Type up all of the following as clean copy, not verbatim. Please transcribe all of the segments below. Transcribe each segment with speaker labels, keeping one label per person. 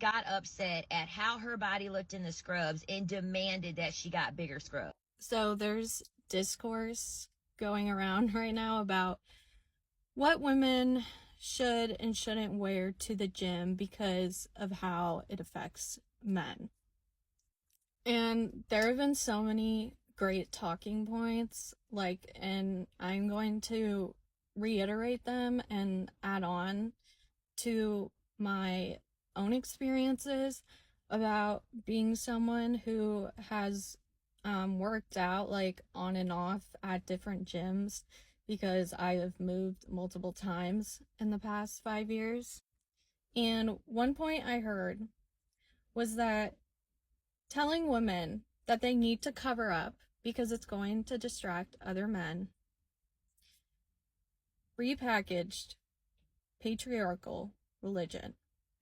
Speaker 1: got upset at how her body looked in the scrubs and demanded that she got bigger scrubs.
Speaker 2: So there's discourse going around right now about what women should and shouldn't wear to the gym because of how it affects men. And there have been so many great talking points, and I'm going to reiterate them and add on to my own experiences about being someone who has worked out on and off at different gyms because I have moved multiple times in the past 5 years. And one point I heard was that telling women that they need to cover up because it's going to distract other men, repackaged patriarchal religion,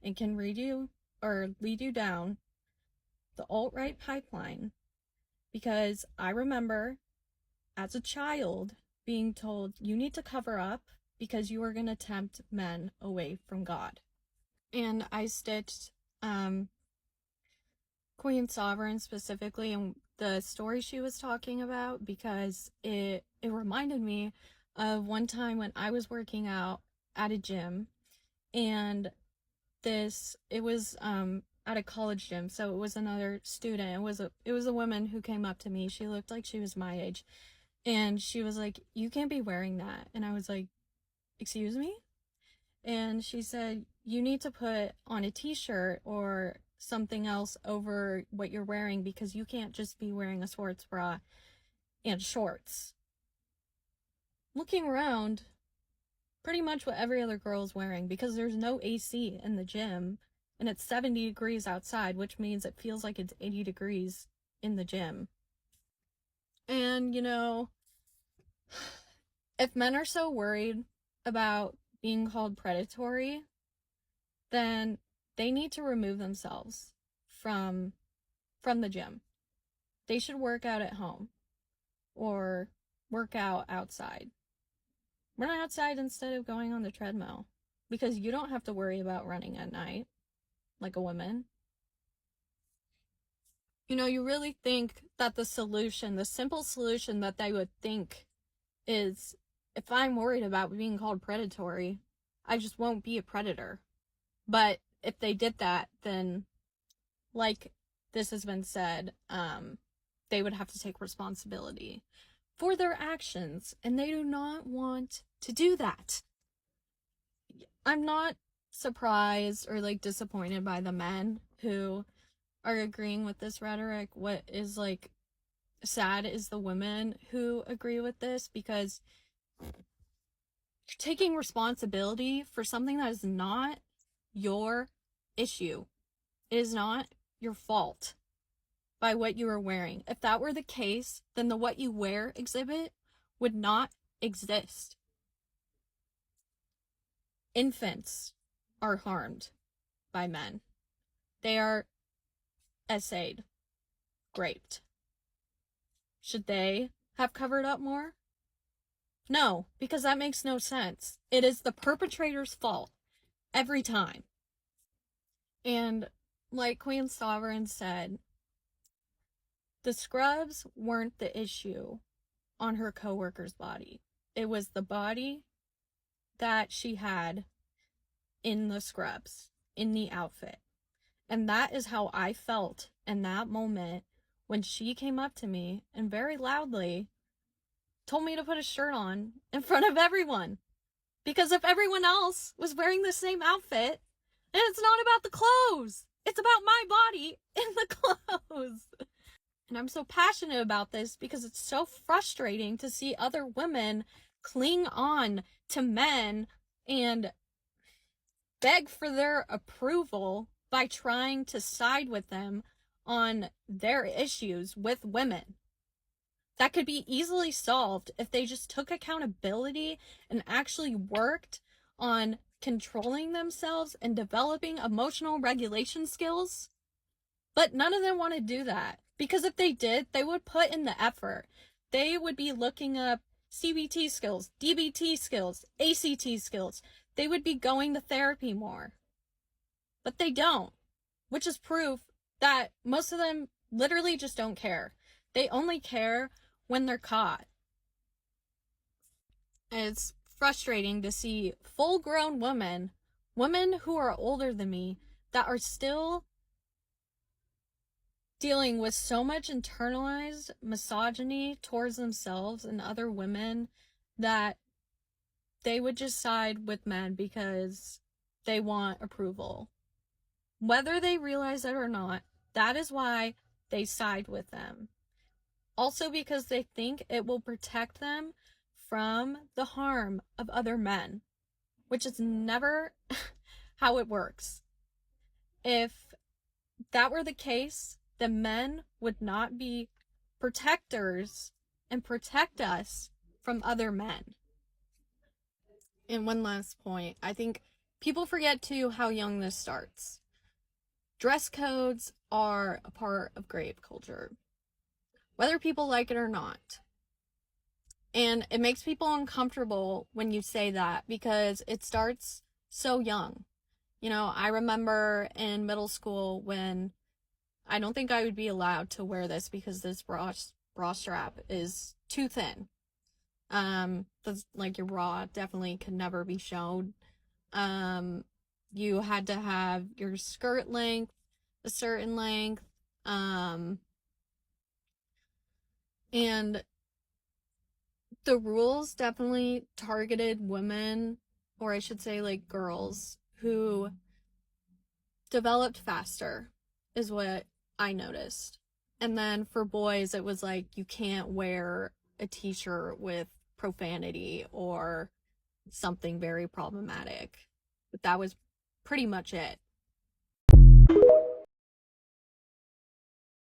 Speaker 2: and can lead you down the alt-right pipeline. Because I remember as a child being told you need to cover up because you are going to tempt men away from God. And I stitched Queen Sovereign specifically and the story she was talking about because it reminded me of one time when I was working out at a gym, and it was at a college gym, so it was another student. It was a woman who came up to me. She looked like she was my age, and she was like, "You can't be wearing that." And I was like, "Excuse me?" And she said, "You need to put on a t-shirt or something else over what you're wearing because you can't just be wearing a sports bra and shorts." Looking around, pretty much what every other girl is wearing, because there's no AC in the gym and it's 70 degrees outside, which means it feels like it's 80 degrees in the gym. And if men are so worried about being called predatory, then they need to remove themselves from the gym. They should work out at home or work out outside. Run outside instead of going on the treadmill, because you don't have to worry about running at night like a woman. You really think that the simple solution that they would think is, if I'm worried about being called predatory, I just won't be a predator. But if they did that, then, like this has been said, they would have to take responsibility for their actions, and they do not want to do that. I'm not surprised or disappointed by the men who are agreeing with this rhetoric. What is sad is the women who agree with this, because you're taking responsibility for something that is not your issue. It is not your fault by what you are wearing. If that were the case, then the what you wear exhibit would not exist. Infants are harmed by men. They are essayed, raped. Should they have covered up more? No, because that makes no sense. It is the perpetrator's fault every time. And like Queen Sovereign said, the scrubs weren't the issue on her coworker's body. It was the body that she had in the scrubs, in the outfit. And that is how I felt in that moment when she came up to me and very loudly told me to put a shirt on in front of everyone. Because if everyone else was wearing the same outfit, then it's not about the clothes. It's about my body in the clothes. And I'm so passionate about this because it's so frustrating to see other women cling on to men and beg for their approval by trying to side with them on their issues with women. That could be easily solved if they just took accountability and actually worked on controlling themselves and developing emotional regulation skills. But none of them want to do that. Because if they did, they would put in the effort. They would be looking up CBT skills, DBT skills, ACT skills. They would be going to therapy more. But they don't. which is proof that most of them literally just don't care. They only care when they're caught. And it's frustrating to see full-grown women who are older than me, that are still dealing with so much internalized misogyny towards themselves and other women, that they would just side with men because they want approval. Whether they realize it or not, that is why they side with them. Also because they think it will protect them from the harm of other men, which is never how it works. If that were the case, the men would not be protectors and protect us from other men. And one last point, I think people forget too how young this starts. Dress codes are a part of grape culture, whether people like it or not. And it makes people uncomfortable when you say that, because it starts so young. You know, I remember in middle school when I don't think I would be allowed to wear this because this bra strap is too thin. Like your bra definitely could never be shown. You had to have your skirt length a certain length. And the rules definitely targeted women, or I should say like girls, who developed faster, is what I noticed. And then for boys, it was like, you can't wear a t-shirt with profanity or something very problematic. But that was pretty much it.